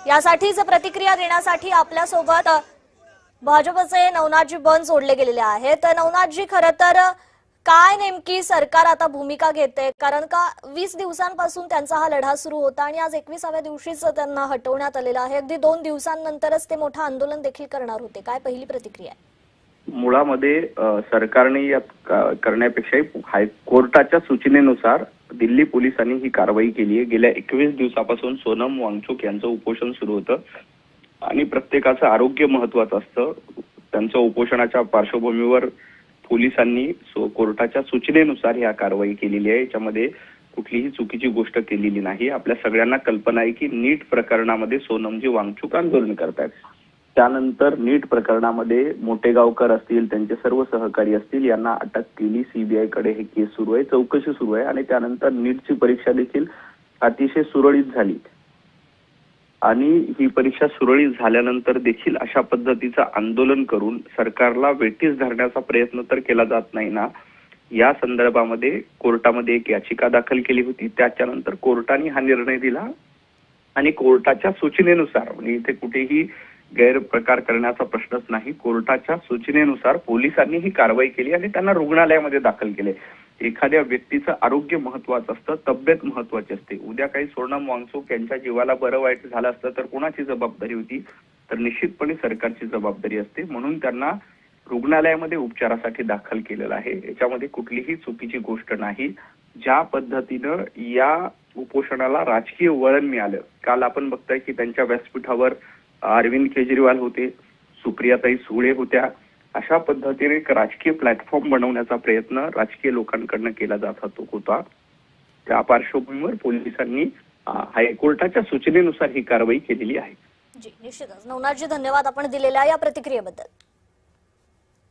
यासाठीच प्रतिक्रिया देण्यासाठी आपल्या सोबत भाजपचे नवनाथजी बन जोडले गेलेले आहेत। नवनाथजी, खरं तर काय नेमकी सरकार आता भूमिका घेते, कारण का 20 दिवसांपासून त्यांचा हा लढा सुरू होता आणि आज 21व्या दिवशीच त्यांना हटवण्यात आलेला आहे। अगदी 2 दिवसांनंतरच ते मोठं आंदोलन देखील करणार होते। काय पहिली प्रतिक्रिया आहे? मुळामध्ये सरकारने यात करण्यापेक्षा हायकोर्टाच्या सूचनेनुसार दिल्ली पोलिसांनी ही कारवाई केली आहे। गेल्या 21 दिवसापासून सोनम वांगचुक यांचं उपोषण सुरू होतं आणि प्रत्येकाचं आरोग्य महत्त्वाचं असतं। त्यांच्या उपोषणाच्या पार्श्वभूमीवर पोलिसांनी कोर्टाच्या सूचनेनुसार ही कारवाई केलेली आहे। याच्यामध्ये कुठलीही चुकीची गोष्ट केलेली नाही। आपल्या सगळ्यांना कल्पना आहे की नीट प्रकरणामध्ये सोनमजी वांगचुक आंदोलन करतात, त्यानंतर नीट प्रकरणामध्ये मोटेगावकर असतील, त्यांचे सर्व सहकारी असतील, यांना अटक केली। सीबीआय कडे हे केस सुरू आहे, चौकशी सुरू आहे आणि त्यानंतर नीटची परीक्षा देखील अतिशय सुरळीत झाली आणि ही परीक्षा सुरळीत झाल्यानंतर देखील अशा पद्धतीचं आंदोलन करून सरकारला वेठीस धरण्याचा प्रयत्न तर केला जात नाही ना। या संदर्भामध्ये कोर्टामध्ये एक याचिका दाखल केली होती, त्याच्यानंतर कोर्टाने हा निर्णय दिला आणि कोर्टाच्या सूचनेनुसार, म्हणजे इथे कुठेही गैरप्रकार करण्याचा प्रश्नच नाही, कोर्टाच्या सूचनेनुसार पोलिसांनी ही कारवाई केली आणि त्यांना रुग्णालयामध्ये दाखल केले। एखाद्या व्यक्तीचं आरोग्य महत्त्वाचं असतं, तब्येत महत्त्वाची असते। उद्या काही सोनम वांगचुक यांच्या जीवाला बरं वाईट झालं असतं तर कोणाची जबाबदारी होती? तर निश्चितपणे सरकारची जबाबदारी असते। म्हणून त्यांना रुग्णालयामध्ये उपचारासाठी दाखल केलेलं आहे। याच्यामध्ये कुठलीही चुकीची गोष्ट नाही। ज्या पद्धतीनं या उपोषणाला राजकीय वळण मिळालं, काल आपण बघताय की त्यांच्या व्यासपीठावर अरविंद केजरीवाल होते, सुप्रियाताई सुळे होत्या। अशा पद्धतीने एक राजकीय प्लॅटफॉर्म बनवण्याचा प्रयत्न राजकीय लोकांकडून केला जात होता। त्या पार्श्वभूमीवर पोलिसांनी हायकोर्टाच्या सूचनेनुसार ही कारवाई केलेली आहे। जी, निश्चितच। नवनाथजी, धन्यवाद आपण दिलेल्या या प्रतिक्रियेबद्दल।